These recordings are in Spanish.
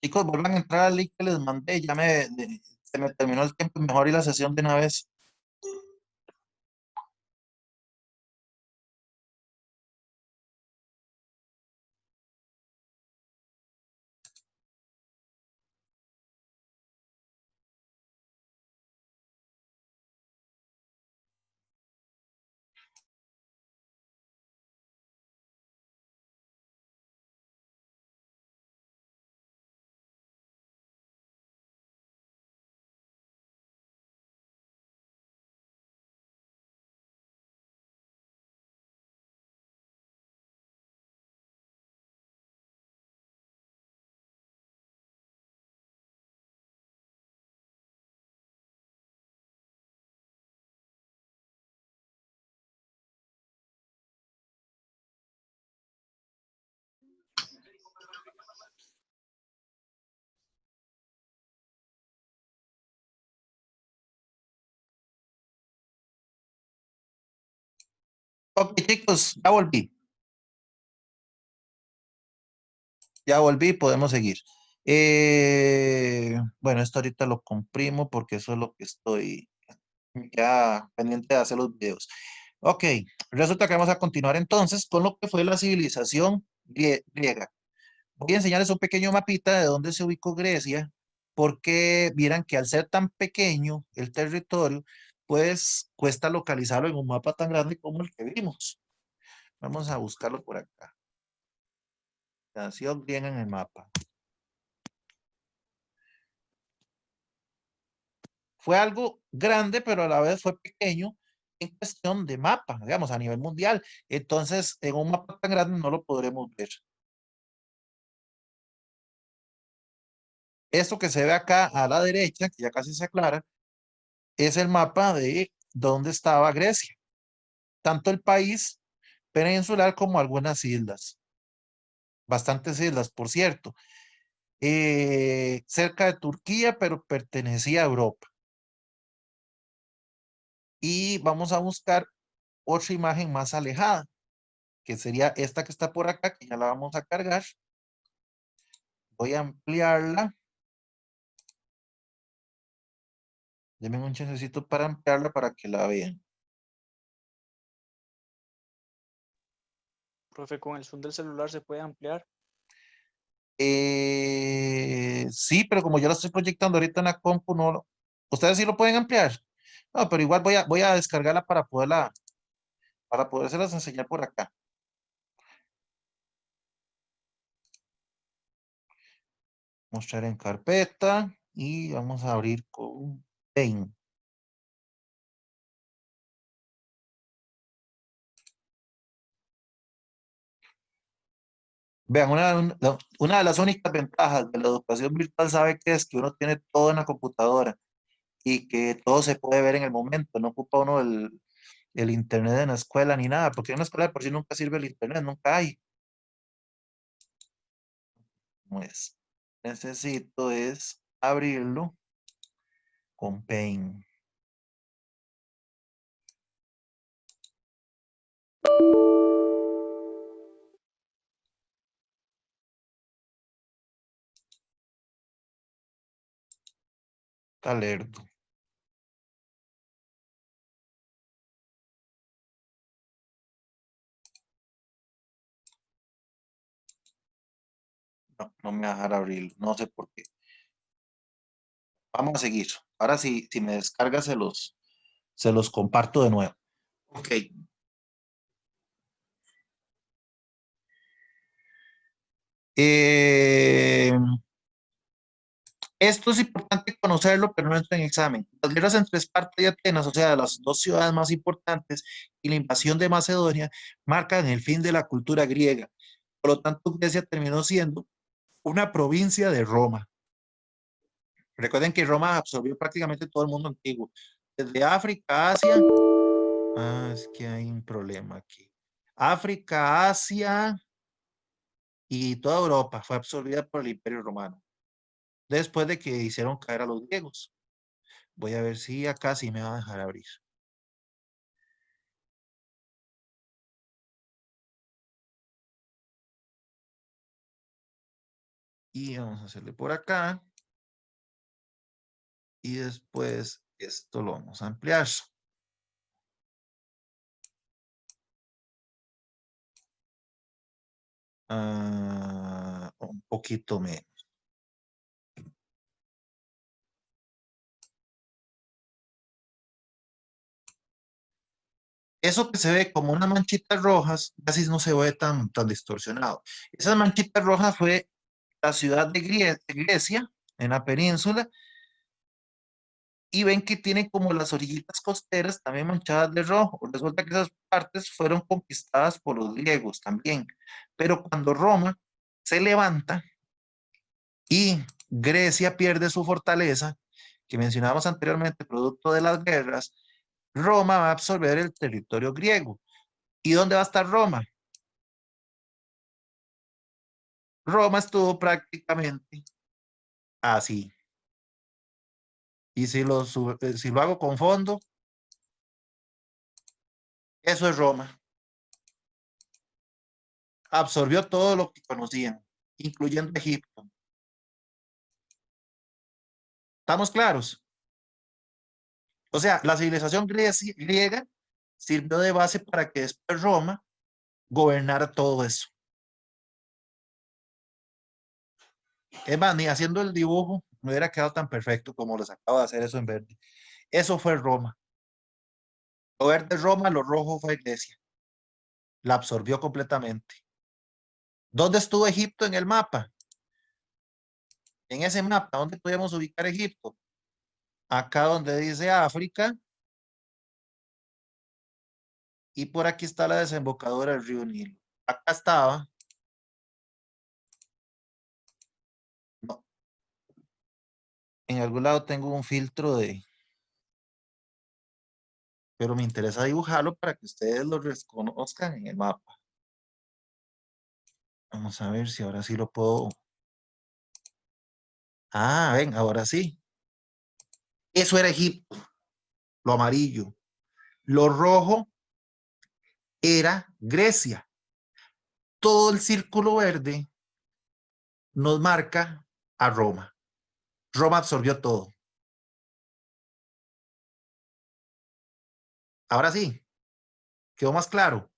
Chicos, vuelvan a entrar al link que les mandé. Se me terminó el tiempo. Mejor ir la sesión de una vez. Ok, chicos, ya volví. Ya volví, podemos seguir. Bueno, esto ahorita lo comprimo porque eso es lo que estoy ya pendiente de hacer los videos. Ok, resulta que vamos a continuar entonces con lo que fue la civilización griega. Voy a enseñarles un pequeño mapita de dónde se ubicó Grecia, porque vieran que al ser tan pequeño el territorio, pues cuesta localizarlo en un mapa tan grande como el que vimos. Vamos a buscarlo por acá. Nació bien en el mapa. Fue algo grande, pero a la vez fue pequeño en cuestión de mapa, digamos, a nivel mundial. Entonces, en un mapa tan grande no lo podremos ver. Esto que se ve acá a la derecha, que ya casi se aclara, es el mapa de dónde estaba Grecia. Tanto el país peninsular como algunas islas. Bastantes islas, por cierto. Cerca de Turquía, pero pertenecía a Europa. Y vamos a buscar otra imagen más alejada, que sería esta que está por acá, que ya la vamos a cargar. Voy a ampliarla. Denme un chancecito para ampliarla para que la vean. Profe, con el zoom del celular se puede ampliar. Sí, pero como yo la estoy proyectando ahorita en la compu, no, ustedes sí lo pueden ampliar. No, pero igual voy a descargarla para podérselas enseñar por acá. Mostrar en carpeta y vamos a abrir con Paint. Vean, una de las únicas ventajas de la educación virtual, sabe que es que uno tiene todo en la computadora y que todo se puede ver en el momento. No ocupa uno el internet en la escuela ni nada, porque en la escuela de por sí nunca sirve el internet, nunca hay. Pues necesito es abrirlo con Paint. Está lerdo. No, no me va a dejar abrirlo. No sé por qué. Vamos a seguir. Ahora sí, si me descarga, se los comparto de nuevo. Ok. Eh, Esto es importante conocerlo, pero no entra en examen. Las guerras entre Esparta y Atenas, o sea, las dos ciudades más importantes, y la invasión de Macedonia, marcan el fin de la cultura griega. Por lo tanto, Grecia terminó siendo una provincia de Roma. Recuerden que Roma absorbió prácticamente todo el mundo antiguo, desde África, Asia. Ah, es que hay un problema aquí. África, Asia y toda Europa fue absorbida por el Imperio Romano, después de que hicieron caer a los griegos. Voy a ver si acá sí me va a dejar abrir. Y vamos a hacerle por acá. Y después esto lo vamos a ampliar. Un poquito menos. Eso que se ve como unas manchitas rojas, casi no se ve tan distorsionado. Esas manchitas rojas fue la ciudad de Grecia, en la península, y ven que tienen como las orillitas costeras también manchadas de rojo. Resulta que esas partes fueron conquistadas por los griegos también. Pero cuando Roma se levanta y Grecia pierde su fortaleza, que mencionábamos anteriormente, producto de las guerras, Roma va a absorber el territorio griego. ¿Y dónde va a estar Roma? Roma estuvo prácticamente así. Y si lo hago con fondo, eso es Roma. Absorbió todo lo que conocían, incluyendo Egipto. ¿Estamos claros? O sea, la civilización griega sirvió de base para que después Roma gobernara todo eso. Es más, ni haciendo el dibujo no hubiera quedado tan perfecto como les acabo de hacer eso en verde. Eso fue Roma. Lo verde es Roma, lo rojo fue Grecia. La absorbió completamente. ¿Dónde estuvo Egipto en el mapa? En ese mapa, ¿dónde podemos ubicar Egipto? Acá donde dice África, y por aquí está la desembocadura del río Nilo. Acá estaba, no, en algún lado tengo un filtro pero me interesa dibujarlo para que ustedes lo reconozcan en el mapa. Vamos a ver si ahora sí lo puedo. Ah, ven, ahora sí. Eso era Egipto, lo amarillo. Lo rojo era Grecia. Todo el círculo verde nos marca a Roma. Roma absorbió todo. Ahora sí, quedó más claro.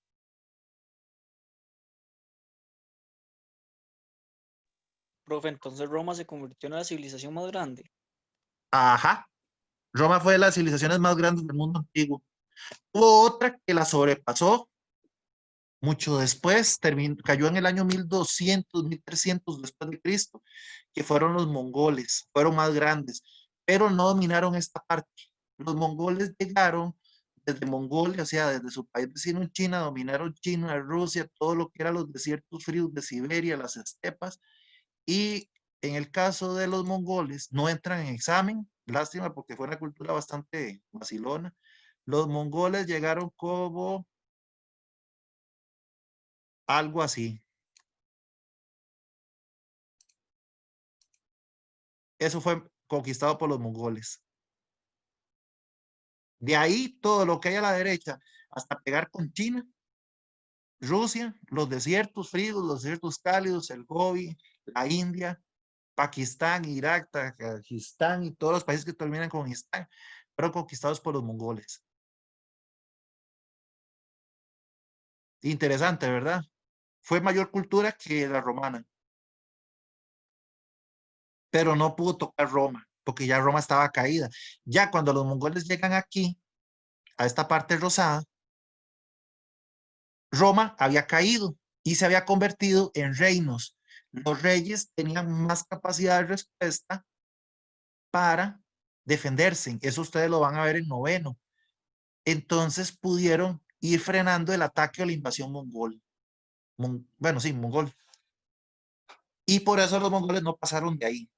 Profe, entonces Roma se convirtió en la civilización más grande. Ajá. Roma fue de las civilizaciones más grandes del mundo antiguo. Hubo otra que la sobrepasó mucho después, cayó en el año 1200, 1300 después de Cristo, que fueron los mongoles, fueron más grandes, pero no dominaron esta parte. Los mongoles llegaron desde Mongolia, o sea, desde su país vecino en China, dominaron China, Rusia, todo lo que eran los desiertos fríos de Siberia, las estepas, y en el caso de los mongoles, no entran en examen, lástima porque fue una cultura bastante vacilona. Los mongoles llegaron como algo así. Eso fue conquistado por los mongoles. De ahí todo lo que hay a la derecha, hasta pegar con China, Rusia, los desiertos fríos, los desiertos cálidos, el Gobi, la India, Pakistán, Irak, Tajikistán y todos los países que terminan con Istán, fueron conquistados por los mongoles. Interesante, ¿verdad? Fue mayor cultura que la romana, pero no pudo tocar Roma, porque ya Roma estaba caída. Ya cuando los mongoles llegan aquí, a esta parte rosada, Roma había caído y se había convertido en reinos. Los reyes tenían más capacidad de respuesta para defenderse. Eso ustedes lo van a ver en noveno. Entonces pudieron ir frenando el ataque o la invasión mongol. Bueno, sí, mongol. Y por eso los mongoles no pasaron de ahí.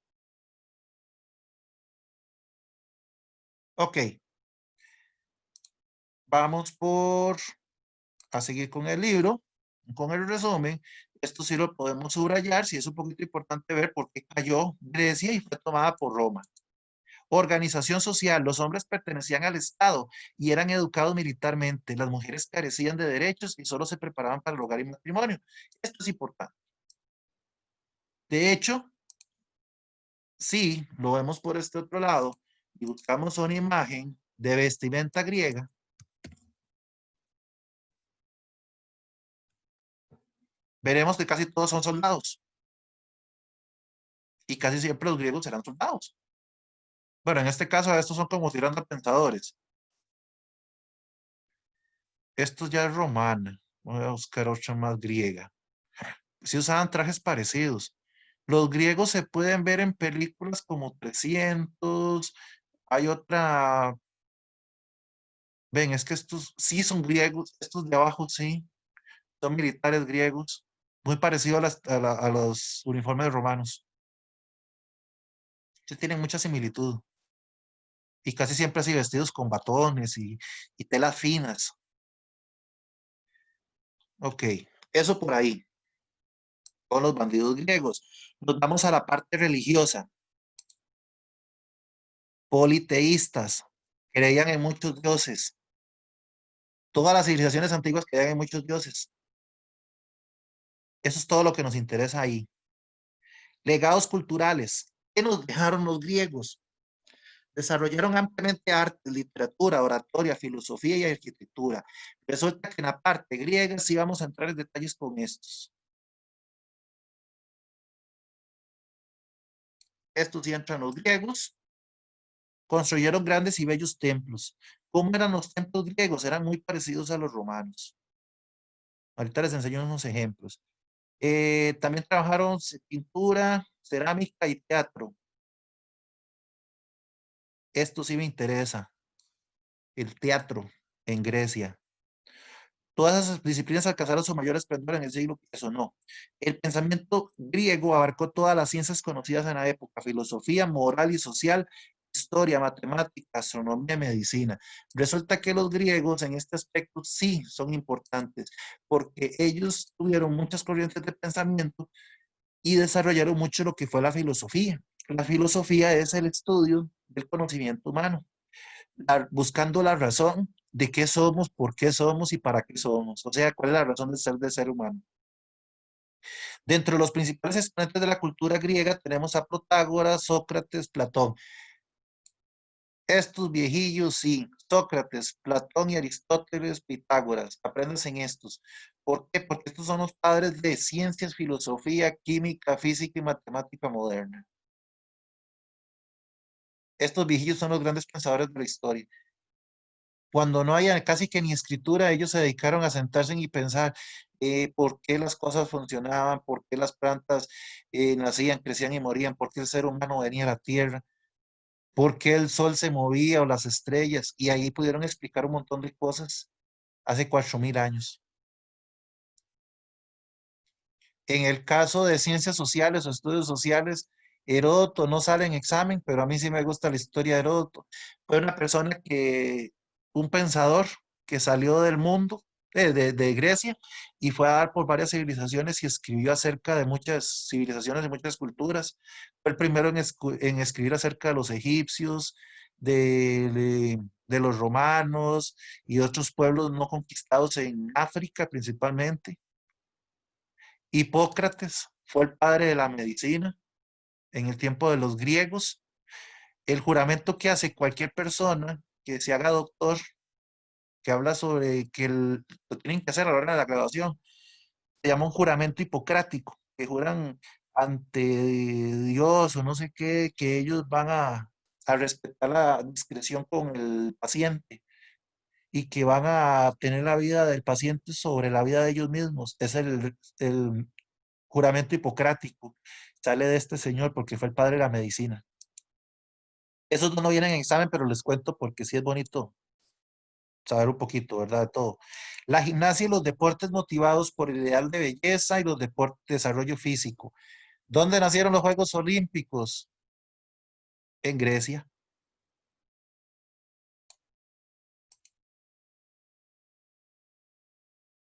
Ok, vamos a seguir con el libro, con el resumen. Esto sí lo podemos subrayar, si es un poquito importante ver por qué cayó Grecia y fue tomada por Roma. Organización social. Los hombres pertenecían al Estado y eran educados militarmente. Las mujeres carecían de derechos y solo se preparaban para el hogar y matrimonio. Esto es importante. De hecho, Si lo vemos por este otro lado y buscamos una imagen de vestimenta griega, veremos que casi todos son soldados y casi siempre los griegos serán soldados. Bueno, en este caso estos son como tirando a pensadores. Esto ya es romana. Voy a buscar otra más griega. Sí usaban trajes parecidos. Los griegos se pueden ver en películas como 300. Hay otra. Ven, es que estos sí son griegos. Estos de abajo sí. Son militares griegos. Muy parecido a los uniformes romanos. Sí tienen mucha similitud. Y casi siempre así vestidos con batones y telas finas. Ok, eso por ahí, con los bandidos griegos. Nos vamos a la parte religiosa. Politeístas, creían en muchos dioses. Todas las civilizaciones antiguas creían en muchos dioses. Eso es todo lo que nos interesa ahí. Legados culturales. ¿Qué nos dejaron los griegos? Desarrollaron ampliamente arte, literatura, oratoria, filosofía y arquitectura. Resulta que en la parte griega sí vamos a entrar en detalles con estos. Estos sí entran los griegos. Construyeron grandes y bellos templos. ¿Cómo eran los templos griegos? Eran muy parecidos a los romanos. Ahorita les enseño unos ejemplos. También trabajaron pintura, cerámica y teatro. Esto sí me interesa. El teatro en Grecia. Todas esas disciplinas alcanzaron su mayor esplendor en el siglo que sonó. El pensamiento griego abarcó todas las ciencias conocidas en la época: filosofía, moral y social, historia, matemática, astronomía, medicina. Resulta que los griegos en este aspecto sí son importantes, porque ellos tuvieron muchas corrientes de pensamiento y desarrollaron mucho lo que fue la filosofía. La filosofía es el estudio del conocimiento humano, buscando la razón de qué somos, por qué somos y para qué somos. O sea, cuál es la razón de ser del ser humano. Dentro de los principales exponentes de la cultura griega tenemos a Protágoras, Sócrates, Platón. Estos viejillos, sí, Sócrates, Platón y Aristóteles, Pitágoras, aprendes en estos. ¿Por qué? Porque estos son los padres de ciencias, filosofía, química, física y matemática moderna. Estos viejillos son los grandes pensadores de la historia. Cuando no haya casi que ni escritura, ellos se dedicaron a sentarse y pensar por qué las cosas funcionaban, por qué las plantas nacían, crecían y morían, por qué el ser humano venía a la Tierra, por qué el sol se movía o las estrellas, y ahí pudieron explicar un montón de cosas hace 4000 años. En el caso de ciencias sociales o estudios sociales, Heródoto no sale en examen, pero a mí sí me gusta la historia de Heródoto. Fue una persona un pensador que salió del mundo, de Grecia, y fue a dar por varias civilizaciones y escribió acerca de muchas civilizaciones y muchas culturas. Fue el primero en escribir acerca de los egipcios, de los romanos y otros pueblos no conquistados en África principalmente. Hipócrates fue el padre de la medicina en el tiempo de los griegos. El juramento que hace cualquier persona que se haga doctor, que habla sobre que lo tienen que hacer a la hora de la graduación, se llama un juramento hipocrático, que juran ante Dios o no sé qué, que ellos van a respetar la discreción con el paciente y que van a tener la vida del paciente sobre la vida de ellos mismos. Es el juramento hipocrático. Sale de este señor porque fue el padre de la medicina. Esos no vienen en examen, pero les cuento porque sí es bonito saber un poquito, ¿verdad? De todo. La gimnasia y los deportes motivados por el ideal de belleza y los deportes de desarrollo físico. ¿Dónde nacieron los Juegos Olímpicos? En Grecia.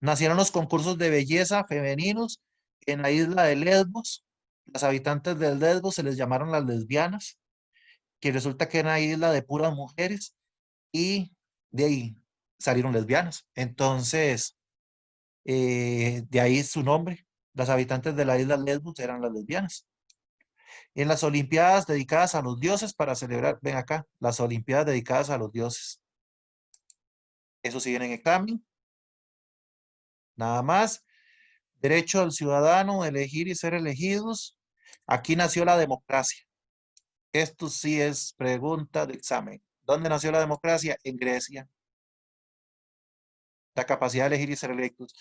Nacieron los concursos de belleza femeninos en la isla de Lesbos. Las habitantes de Lesbos se les llamaron las lesbianas, que resulta que era una isla de puras mujeres y de ahí salieron lesbianas. Entonces, de ahí su nombre. Las habitantes de la isla Lesbos eran las lesbianas. En las Olimpiadas dedicadas a los dioses para celebrar, ven acá, las Olimpiadas dedicadas a los dioses. Eso sí viene en examen. Nada más. Derecho al ciudadano de elegir y ser elegidos. Aquí nació la democracia. Esto sí es pregunta de examen. ¿Dónde nació la democracia? En Grecia. La capacidad de elegir y ser electos.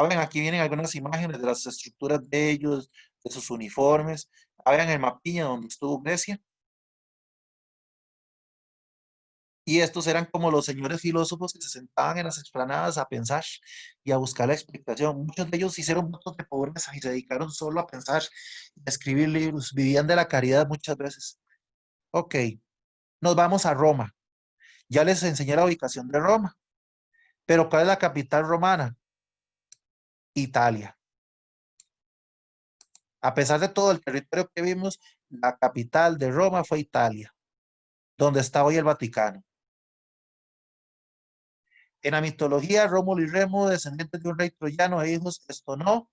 Ven, aquí vienen algunas imágenes de las estructuras de ellos, de sus uniformes. Vean el mapilla donde estuvo Grecia. Y estos eran como los señores filósofos que se sentaban en las explanadas a pensar y a buscar la explicación. Muchos de ellos hicieron votos de pobreza y se dedicaron solo a pensar y a escribir libros. Vivían de la caridad muchas veces. Ok, nos vamos a Roma. Ya les enseñé la ubicación de Roma. Pero ¿cuál es la capital romana? Italia. A pesar de todo el territorio que vimos, la capital de Roma fue Italia, donde está hoy el Vaticano. En la mitología, Rómulo y Remo, descendientes de un rey troyano e hijos, esto no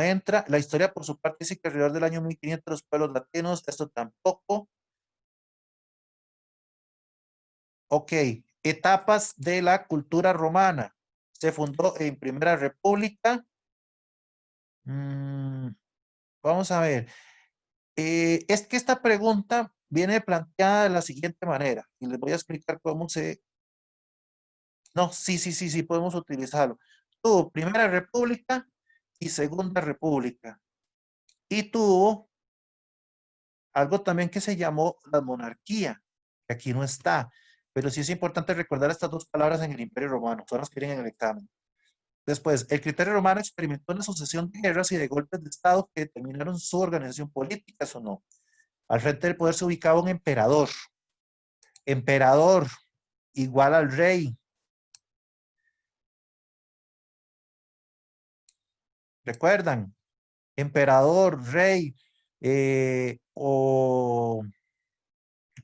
entra. La historia, por su parte, dice que alrededor del año 1500 los pueblos latinos, esto tampoco. Ok, etapas de la cultura romana. Se fundó en Primera República. Vamos a ver. Es que esta pregunta viene planteada de la siguiente manera y les voy a explicar cómo se... No, sí, podemos utilizarlo. Tuvo Primera República y Segunda República. Y tuvo algo también que se llamó la monarquía, que aquí no está. Pero sí es importante recordar estas dos palabras en el Imperio Romano, son las que vienen en el examen. Después, el criterio romano experimentó una sucesión de guerras y de golpes de Estado que determinaron su organización política, ¿o no? Al frente del poder se ubicaba un emperador. Emperador igual al rey. ¿Recuerdan? Emperador, rey, o,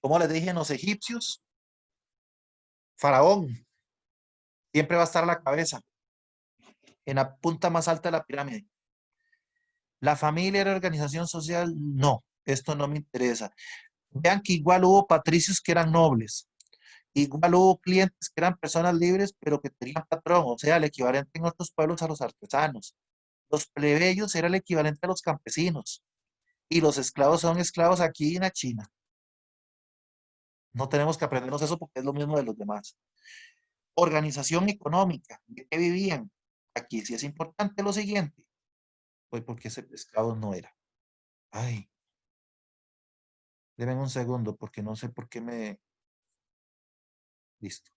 como les dije en los egipcios, faraón. Siempre va a estar a la cabeza, en la punta más alta de la pirámide. La familia era organización social, no, esto no me interesa. Vean que igual hubo patricios que eran nobles, igual hubo clientes que eran personas libres, pero que tenían patrón, o sea, el equivalente en otros pueblos a los artesanos. Los plebeyos era el equivalente a los campesinos, y los esclavos son esclavos aquí en la China. No tenemos que aprendernos eso porque es lo mismo de los demás. Organización económica, ¿de qué vivían? Aquí sí es importante lo siguiente, pues porque ese esclavos no era. Ay, denme un segundo porque no sé por qué me... Listo.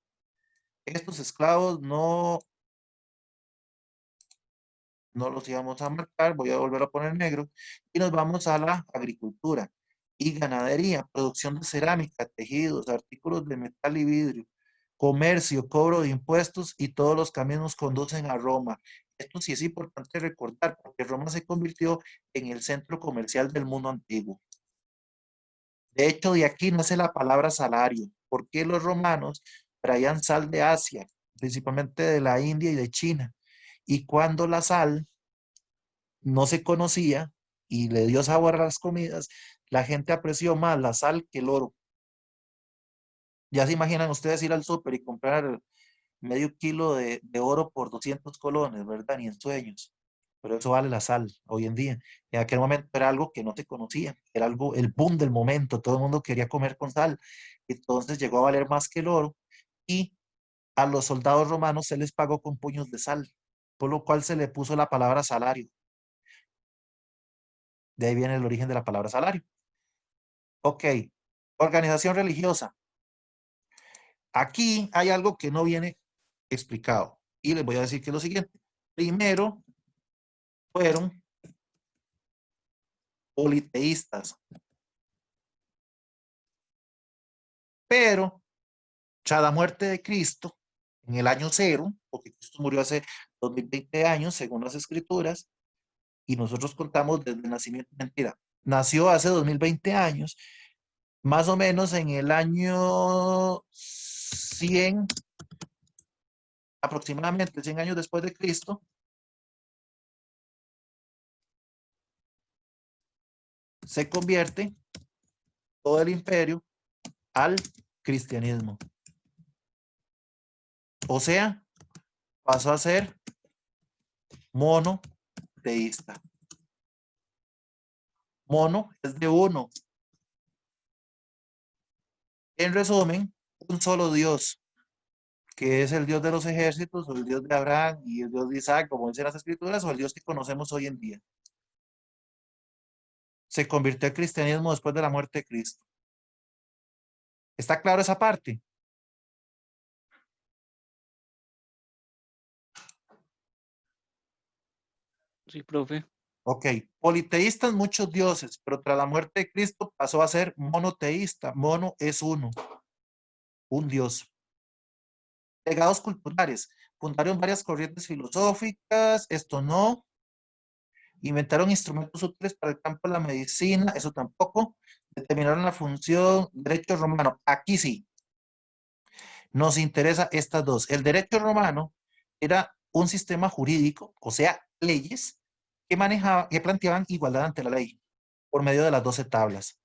Estos esclavos no los íbamos a marcar, voy a volver a poner negro, y nos vamos a la agricultura y ganadería, producción de cerámica, tejidos, artículos de metal y vidrio, comercio, cobro de impuestos y todos los caminos conducen a Roma. Esto sí es importante recordar porque Roma se convirtió en el centro comercial del mundo antiguo. De hecho, de aquí nace la palabra salario, porque los romanos traían sal de Asia, principalmente de la India y de China. Y cuando la sal no se conocía y le dio sabor a las comidas, la gente apreció más la sal que el oro. Ya se imaginan ustedes ir al súper y comprar medio kilo de oro por 200 colones, ¿verdad? Ni en sueños. Pero eso vale la sal hoy en día. En aquel momento era algo que no se conocía, era algo, el boom del momento, todo el mundo quería comer con sal. Entonces llegó a valer más que el oro y a los soldados romanos se les pagó con puños de sal, por lo cual se le puso la palabra salario. De ahí viene el origen de la palabra salario. Ok, organización religiosa. Aquí hay algo que no viene explicado y les voy a decir que es lo siguiente. Primero fueron politeístas, pero tras la muerte de Cristo, en el año cero, porque Cristo murió hace 2020 años, según las escrituras, y nosotros contamos desde el nacimiento, mentira, nació hace 2020 años, más o menos en el año 100, aproximadamente 100 años después de Cristo, se convierte todo el imperio al cristianismo. O sea, pasó a ser monoteísta. Mono es de uno. En resumen, un solo Dios, que es el Dios de los ejércitos, o el Dios de Abraham y el Dios de Isaac, como dicen las escrituras, o el Dios que conocemos hoy en día. Se convirtió al cristianismo después de la muerte de Cristo. ¿Está claro esa parte? Sí, profe. Ok, politeístas muchos dioses, pero tras la muerte de Cristo pasó a ser monoteísta. Mono es uno, un dios. Legados culturales. Fundaron varias corrientes filosóficas, esto no. Inventaron instrumentos útiles para el campo de la medicina, eso tampoco. Determinaron la función derecho romano. Aquí sí, nos interesa estas dos. El derecho romano era un sistema jurídico, o sea, leyes que planteaban igualdad ante la ley por medio de las 12 tablas.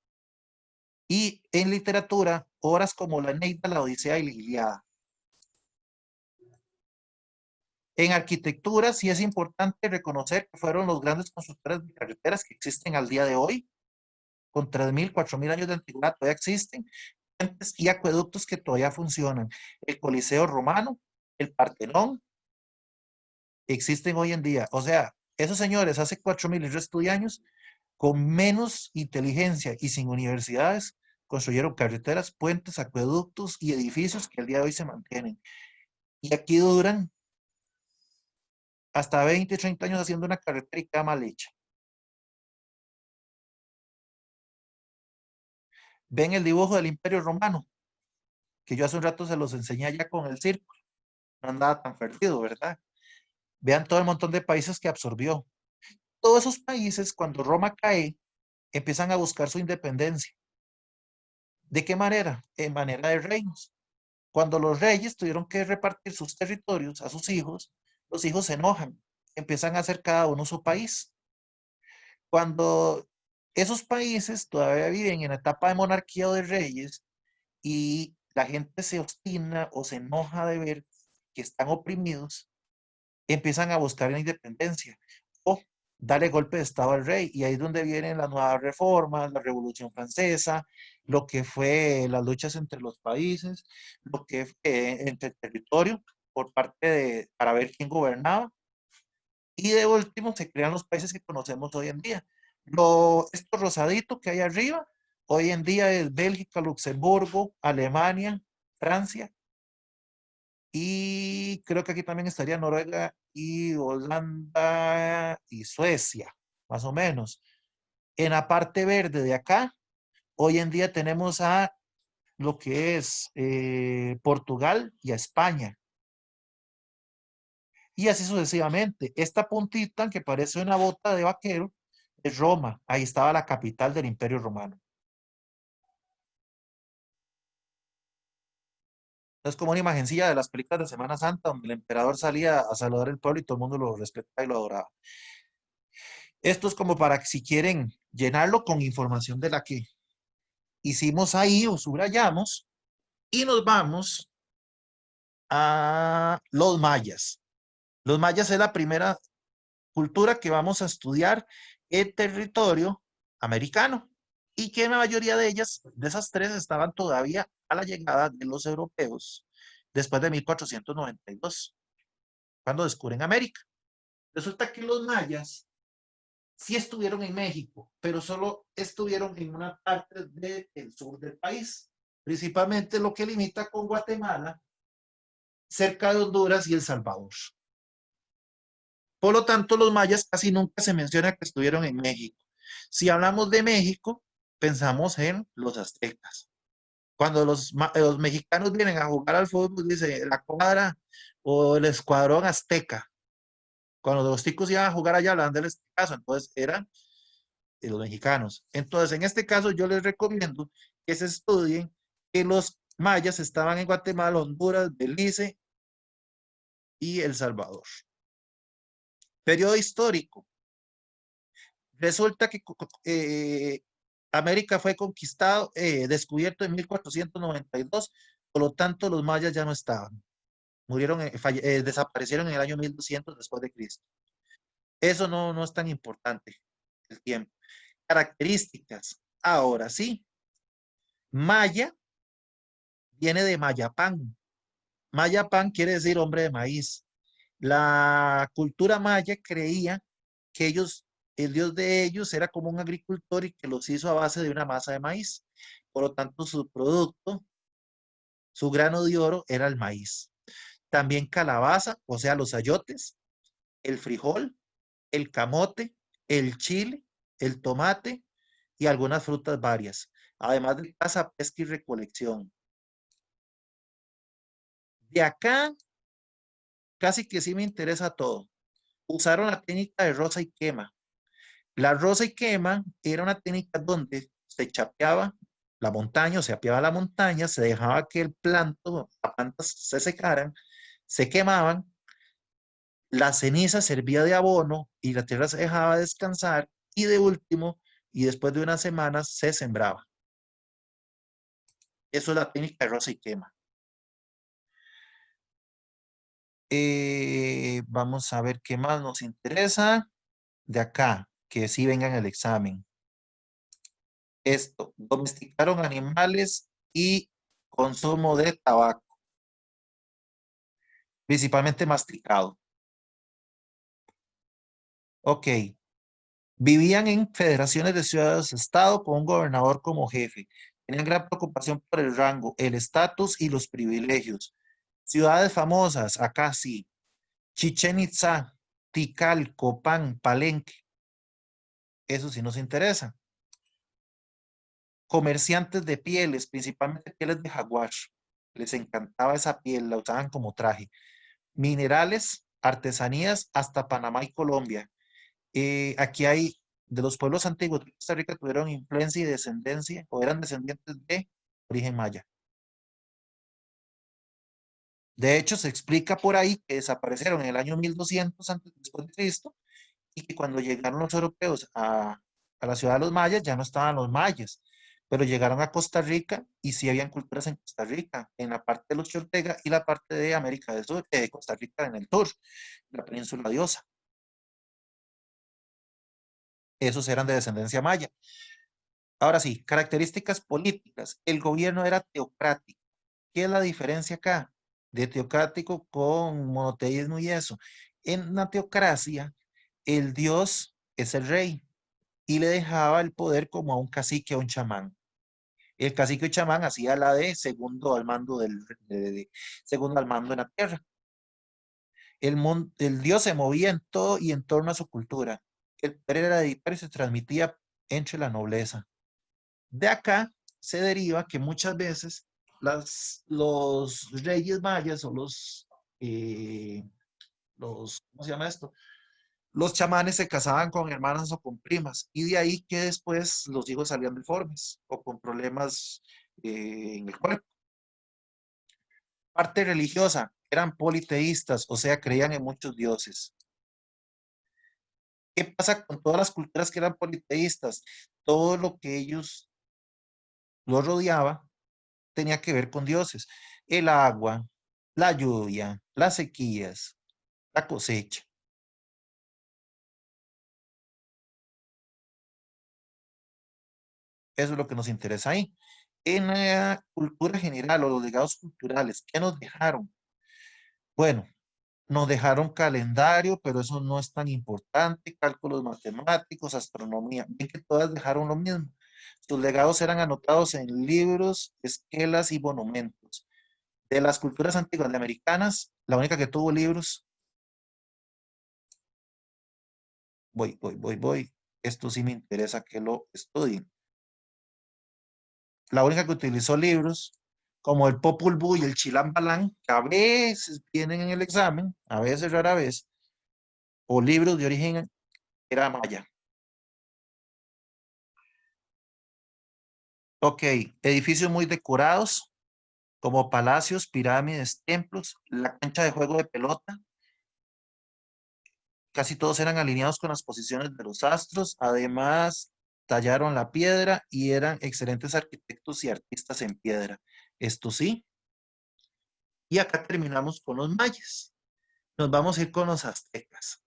Y en literatura, obras como la Eneida, la Odisea y la Ilíada. En arquitectura, sí es importante reconocer que fueron los grandes constructores de carreteras que existen al día de hoy, con 3.000, 4.000 años de antigüedad, todavía existen, puentes y acueductos que todavía funcionan. El Coliseo Romano, el Partenón, existen hoy en día. O sea, esos señores hace 4.000 y resto de años, con menos inteligencia y sin universidades, construyeron carreteras, puentes, acueductos y edificios que al día de hoy se mantienen. Y aquí duran hasta 20, 30 años haciendo una carretera y queda mal hecha. Ven el dibujo del Imperio Romano, que yo hace un rato se los enseñé allá con el círculo. No andaba tan perdido, ¿verdad? Vean todo el montón de países que absorbió. Todos esos países, cuando Roma cae, empiezan a buscar su independencia. ¿De qué manera? En manera de reinos. Cuando los reyes tuvieron que repartir sus territorios a sus hijos, los hijos se enojan, empiezan a hacer cada uno su país. Cuando esos países todavía viven en la etapa de monarquía o de reyes y la gente se obstina o se enoja de ver que están oprimidos, empiezan a buscar la independencia o darle golpe de estado al rey. Y ahí es donde vienen las nuevas reformas, la Revolución Francesa, lo que fue las luchas entre los países, lo que entre el territorio por parte de, para ver quién gobernaba. Y de último se crean los países que conocemos hoy en día. Esto rosadito que hay arriba, hoy en día es Bélgica, Luxemburgo, Alemania, Francia, y creo que aquí también estaría Noruega y Holanda y Suecia, más o menos. En la parte verde de acá, hoy en día tenemos a lo que es Portugal y a España. Y así sucesivamente. Esta puntita que parece una bota de vaquero es Roma. Ahí estaba la capital del Imperio Romano. Es como una imagencilla de las películas de Semana Santa donde el emperador salía a saludar al pueblo y todo el mundo lo respetaba y lo adoraba. Esto es como para que si quieren llenarlo con información de la que hicimos ahí o subrayamos y nos vamos a los mayas. Los mayas es la primera cultura que vamos a estudiar en territorio americano y que la mayoría de ellas, de esas tres, estaban todavía a la llegada de los europeos después de 1492, cuando descubren América. Resulta que los mayas sí estuvieron en México, pero solo estuvieron en una parte del sur del país, principalmente lo que limita con Guatemala, cerca de Honduras y El Salvador. Por lo tanto, los mayas casi nunca se menciona que estuvieron en México. Si hablamos de México, pensamos en los aztecas. Cuando los mexicanos vienen a jugar al fútbol, dice la cuadra o el escuadrón azteca. Cuando los ticos iban a jugar allá, hablaban del caso, entonces eran de los mexicanos. Entonces, en este caso, yo les recomiendo que se estudien que los mayas estaban en Guatemala, Honduras, Belice y El Salvador. Periodo histórico. Resulta que América fue conquistado, descubierto en 1492, por lo tanto los mayas ya no estaban. Murieron, desaparecieron en el año 1200 después de Cristo. Eso no es tan importante, el tiempo. Características. Ahora sí, Maya viene de Mayapán. Mayapán quiere decir hombre de maíz. La cultura maya creía que ellos, el dios de ellos era como un agricultor y que los hizo a base de una masa de maíz. Por lo tanto, su producto, su grano de oro era el maíz. También calabaza, o sea, los ayotes, el frijol, el camote, el chile, el tomate y algunas frutas varias, además de caza, pesca y recolección. De acá, casi que sí me interesa todo. Usaron la técnica de rosa y quema. La rosa y quema era una técnica donde se chapeaba la montaña, o se apiaba la montaña, se dejaba que el planto, las plantas se secaran, se quemaban, la ceniza servía de abono y la tierra se dejaba descansar y de último, y después de unas semanas, se sembraba. Eso es la técnica de rosa y quema. Vamos a ver qué más nos interesa de acá, que sí venga en el examen. Esto, domesticaron animales y consumo de tabaco, principalmente masticado. Ok, vivían en federaciones de ciudades-estado con un gobernador como jefe. Tenían gran preocupación por el rango, el estatus y los privilegios. Ciudades famosas, acá sí. Chichen Itza, Tikal, Copán, Palenque. Eso sí nos interesa. Comerciantes de pieles, principalmente pieles de jaguar. Les encantaba esa piel, la usaban como traje. Minerales, artesanías, hasta Panamá y Colombia. Aquí hay, de los pueblos antiguos de Costa Rica tuvieron influencia y descendencia, o eran descendientes de origen maya. De hecho, se explica por ahí que desaparecieron en el año 1200 antes, después de Cristo, y que cuando llegaron los europeos a la ciudad de los mayas, ya no estaban los mayas, pero llegaron a Costa Rica y sí habían culturas en Costa Rica, en la parte de los Chortega y la parte de América del Sur, de Costa Rica en el sur, la península diosa. Esos eran de descendencia maya. Ahora sí, características políticas. El gobierno era teocrático. ¿Qué es la diferencia acá de teocrático con monoteísmo y eso? En la teocracia, el dios es el rey y le dejaba el poder como a un cacique, a un chamán. El cacique o chamán hacía la de segundo al mando segundo al mando en la tierra. El dios se movía en todo y en torno a su cultura. El poder era hereditario y se transmitía entre la nobleza. De acá se deriva que muchas veces los reyes mayas o ¿cómo se llama esto? Los chamanes se casaban con hermanas o con primas y de ahí que después los hijos salían deformes o con problemas en el cuerpo. Parte religiosa, eran politeístas, o sea, creían en muchos dioses. ¿Qué pasa con todas las culturas que eran politeístas? Todo lo que ellos los rodeaba tenía que ver con dioses. El agua, la lluvia, las sequías, la cosecha. Eso es lo que nos interesa ahí. En la cultura general o los legados culturales, ¿qué nos dejaron? Bueno, nos dejaron calendario, pero eso no es tan importante, cálculos matemáticos, astronomía. Ven que todas dejaron lo mismo. Sus legados eran anotados en libros, esquelas y monumentos. De las culturas antiguas de americanas, la única que tuvo libros, voy. Esto sí me interesa que lo estudien. La única que utilizó libros, como el Popol Vuh y el Chilam Balam, que a veces vienen en el examen, a veces rara vez, o libros de origen era maya. Ok, edificios muy decorados, como palacios, pirámides, templos, la cancha de juego de pelota, casi todos eran alineados con las posiciones de los astros. Además, tallaron la piedra y eran excelentes arquitectos y artistas en piedra. Esto sí. Y acá terminamos con los mayas. Nos vamos a ir con los aztecas.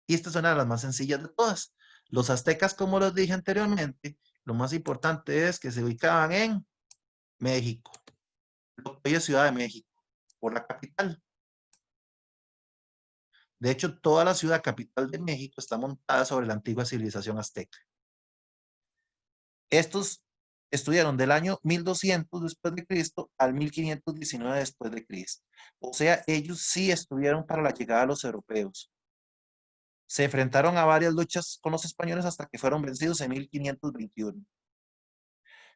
Y esta es una de las más sencillas de todas. Los aztecas, como les dije anteriormente, lo más importante es que se ubicaban en México, lo que hoy es Ciudad de México, por la capital. De hecho, toda la ciudad capital de México está montada sobre la antigua civilización azteca. Estos estuvieron del año 1200 después de Cristo al 1519 después de Cristo. O sea, ellos sí estuvieron para la llegada de los europeos. Se enfrentaron a varias luchas con los españoles hasta que fueron vencidos en 1521.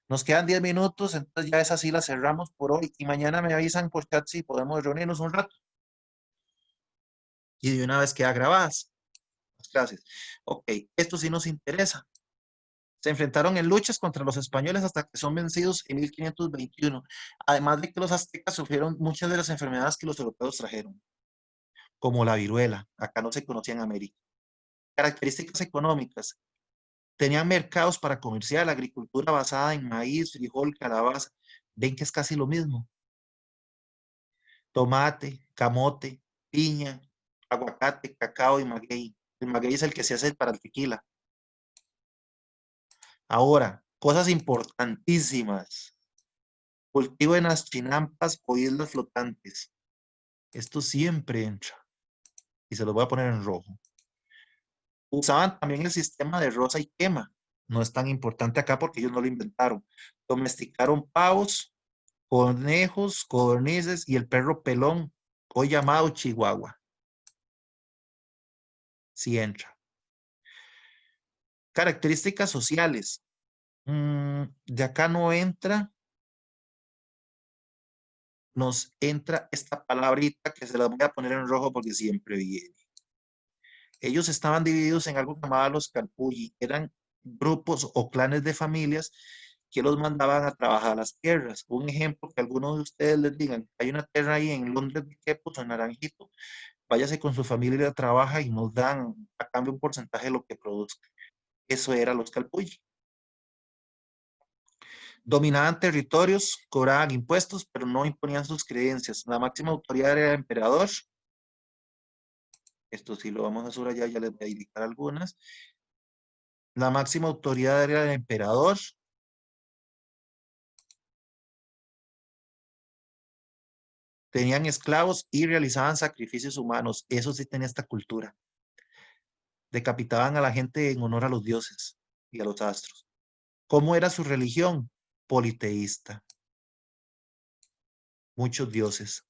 Nos quedan 10 minutos, entonces ya esa sí la cerramos por hoy y mañana me avisan por chat si podemos reunirnos un rato. Y de una vez queda grabadas las clases. Ok, esto sí nos interesa. Se enfrentaron en luchas contra los españoles hasta que son vencidos en 1521. Además de que los aztecas sufrieron muchas de las enfermedades que los europeos trajeron, como la viruela. Acá no se conocía en América. Características económicas. Tenían mercados para comerciar, agricultura basada en maíz, frijol, calabaza. Ven que es casi lo mismo. Tomate, camote, piña, aguacate, cacao y maguey. El maguey es el que se hace para el tequila. Ahora, cosas importantísimas. Cultivo en las chinampas o islas flotantes. Esto siempre entra. Y se los voy a poner en rojo. Usaban también el sistema de roza y quema. No es tan importante acá porque ellos no lo inventaron. Domesticaron pavos, conejos, codornices y el perro pelón, hoy llamado chihuahua. Sí entra. Características sociales. De acá no entra. Nos entra esta palabrita que se la voy a poner en rojo porque siempre viene. Ellos estaban divididos en algo que llamaban los calpulli. Eran grupos o clanes de familias que los mandaban a trabajar a las tierras. Un ejemplo que algunos de ustedes les digan, hay una tierra ahí en Londres de Quepos o en Naranjito, váyase con su familia y la trabaja y nos dan a cambio un porcentaje de lo que produzca. Eso era los calpulli. Dominaban territorios, cobraban impuestos, pero no imponían sus creencias. La máxima autoridad era el emperador. Esto sí lo vamos a subrayar, ya les voy a indicar algunas. La máxima autoridad era el emperador. Tenían esclavos y realizaban sacrificios humanos. Eso sí tenía esta cultura. Decapitaban a la gente en honor a los dioses y a los astros. ¿Cómo era su religión? Politeísta. Muchos dioses.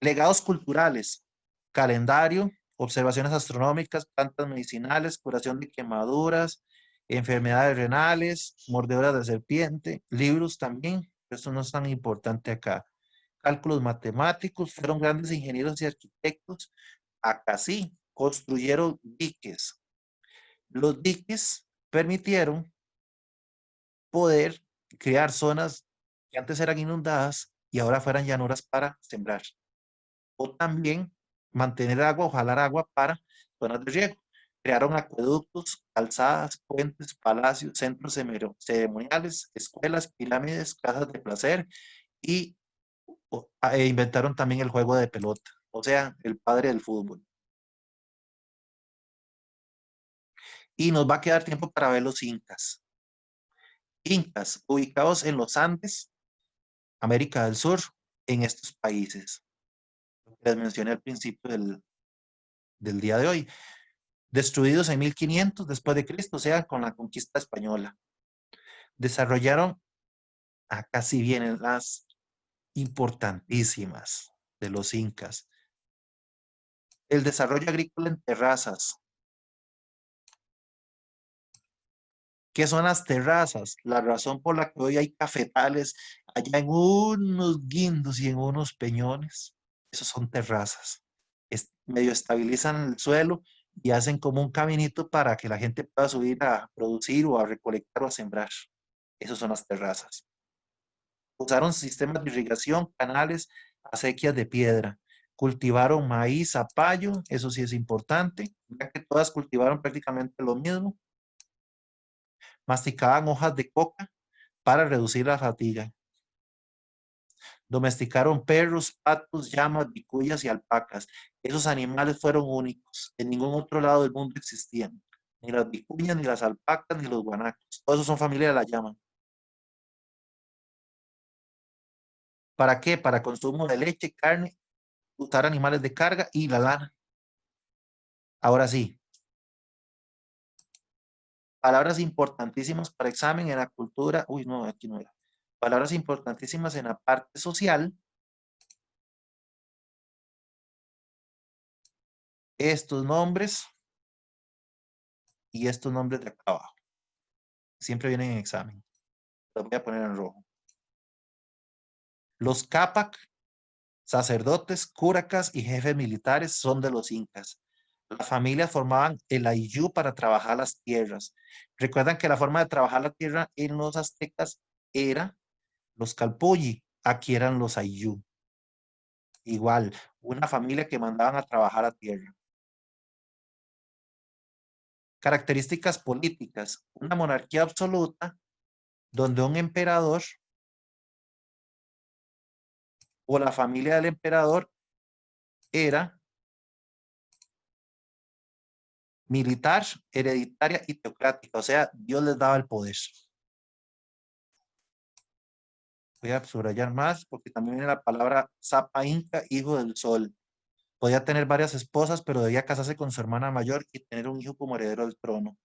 Legados culturales. Calendario, observaciones astronómicas, plantas medicinales, curación de quemaduras, enfermedades renales, mordeduras de serpiente, libros también. Esto no es tan importante acá. Cálculos matemáticos, fueron grandes ingenieros y arquitectos. Acá sí, construyeron diques. Los diques permitieron poder crear zonas que antes eran inundadas y ahora fueran llanuras para sembrar. O también mantener agua o jalar agua para zonas de riego. Crearon acueductos, calzadas, puentes, palacios, centros ceremoniales, escuelas, pirámides, casas de placer y inventaron también el juego de pelota, o sea, el padre del fútbol. Y nos va a quedar tiempo para ver los incas. Incas, ubicados en los Andes, América del Sur, en estos países. Les mencioné al principio del día de hoy. Destruidos en 1500 después de Cristo, o sea, con la conquista española. Desarrollaron, acá sí vienen las importantísimas de los incas. El desarrollo agrícola en terrazas. ¿Qué son las terrazas? La razón por la que hoy hay cafetales allá en unos guindos y en unos peñones. Esos son terrazas. Medio estabilizan el suelo y hacen como un caminito para que la gente pueda subir a producir o a recolectar o a sembrar. Esas son las terrazas. Usaron sistemas de irrigación, canales, acequias de piedra. cultivaron maíz, zapallo, eso sí es importante, ya que todas cultivaron prácticamente lo mismo. Masticaban hojas de coca para reducir la fatiga. Domesticaron perros, patos, llamas, vicuyas y alpacas. Esos animales fueron únicos. En ningún otro lado del mundo existían. Ni las vicuñas, ni las alpacas, ni los guanacos. Todos esos son familia de la llama. ¿Para qué? Para consumo de leche, carne, usar animales de carga y la lana. Ahora sí, palabras importantísimas para examen en la cultura. Uy, no, aquí no era. Palabras importantísimas en la parte social. Estos nombres y estos nombres de acá abajo. Siempre vienen en examen. Los voy a poner en rojo. Los Cápac, sacerdotes, curacas y jefes militares son de los incas. Las familias formaban el ayllú para trabajar las tierras. Recuerdan que la forma de trabajar la tierra en los aztecas era los calpulli, aquí eran los ayllú. Igual, una familia que mandaban a trabajar la tierra. Características políticas, una monarquía absoluta donde un emperador o la familia del emperador era militar, hereditaria y teocrática, o sea, Dios les daba el poder. Voy a subrayar más porque también viene la palabra Zapa Inca, hijo del sol. Podía tener varias esposas, pero debía casarse con su hermana mayor y tener un hijo como heredero del trono.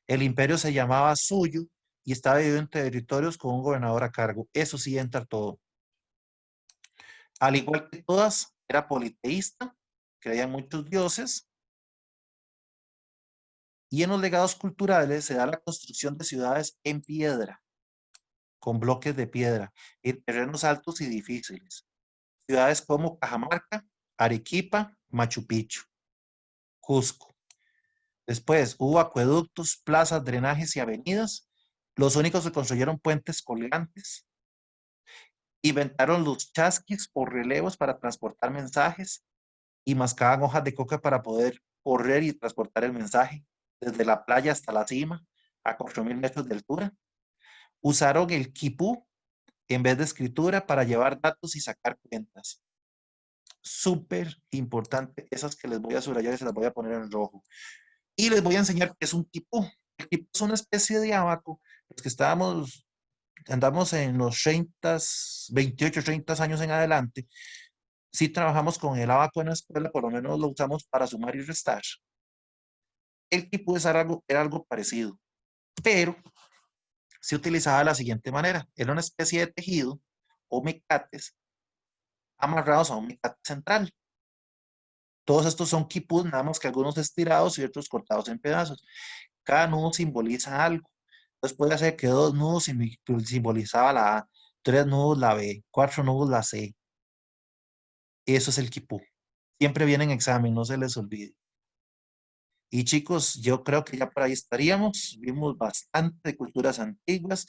El imperio se llamaba Suyo y estaba dividido en territorios con un gobernador a cargo. Eso sí entra todo. Al igual que todas, era politeísta, creía en muchos dioses, y en los legados culturales se da la construcción de ciudades en piedra, con bloques de piedra, en terrenos altos y difíciles. Ciudades como Cajamarca, Arequipa, Machu Picchu, Cusco. Después hubo acueductos, plazas, drenajes y avenidas. Los únicos que construyeron puentes colgantes. Inventaron los chasquis o relevos para transportar mensajes y mascaban hojas de coca para poder correr y transportar el mensaje desde la playa hasta la cima a 4.000 metros de altura. Usaron el quipú en vez de escritura para llevar datos y sacar cuentas. Súper importante, esas que les voy a subrayar y se las voy a poner en rojo. Y les voy a enseñar qué es un quipú. El quipú es una especie de abaco. Los que andamos en los 30, 28, 30 años en adelante, si trabajamos con el abaco en la escuela, por lo menos lo usamos para sumar y restar. El quipú era algo parecido, pero se utilizaba de la siguiente manera. Era una especie de tejido o mecates amarrados a un mecate central. Todos estos son quipús, nada más que algunos estirados y otros cortados en pedazos. Cada nudo simboliza algo. Entonces puede ser que dos nudos simbolizaba la A, tres nudos la B, cuatro nudos la C. Eso es el quipú. Siempre viene en examen, no se les olvide. Y chicos, yo creo que ya por ahí estaríamos. Vimos bastante de culturas antiguas,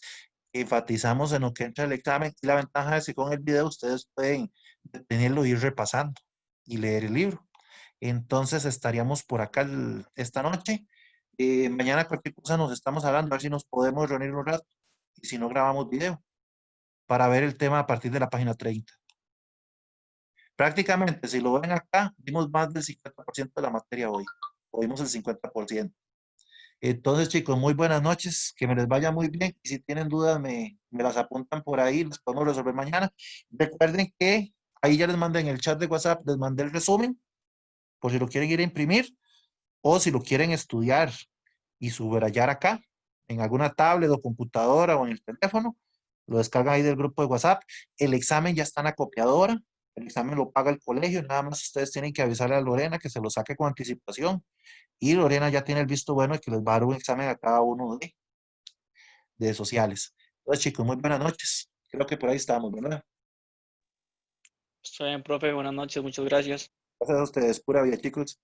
enfatizamos en lo que entra el examen y la ventaja es que con el video ustedes pueden detenerlo y ir repasando y leer el libro. Entonces estaríamos por acá esta noche. Mañana cualquier cosa nos estamos hablando, a ver si nos podemos reunir un rato y si no grabamos video para ver el tema a partir de la página 30. Prácticamente, si lo ven acá, vimos más del 50% de la materia hoy. Hoy vimos el 50%. Entonces, chicos, muy buenas noches, que me les vaya muy bien. Y si tienen dudas, me las apuntan por ahí, las podemos resolver mañana. Recuerden que ahí ya les mandé en el chat de WhatsApp, les mandé el resumen, por si lo quieren ir a imprimir o si lo quieren estudiar y subrayar acá, en alguna tablet o computadora o en el teléfono, lo descargan ahí del grupo de WhatsApp. El examen ya está en la copiadora, el examen lo paga el colegio, nada más ustedes tienen que avisarle a Lorena que se lo saque con anticipación y Lorena ya tiene el visto bueno de que les va a dar un examen a cada uno de sociales. Entonces, chicos, muy buenas noches. Creo que por ahí estamos, ¿verdad? Está bien, profe, buenas noches, muchas gracias. Gracias a ustedes, pura vida, chicos.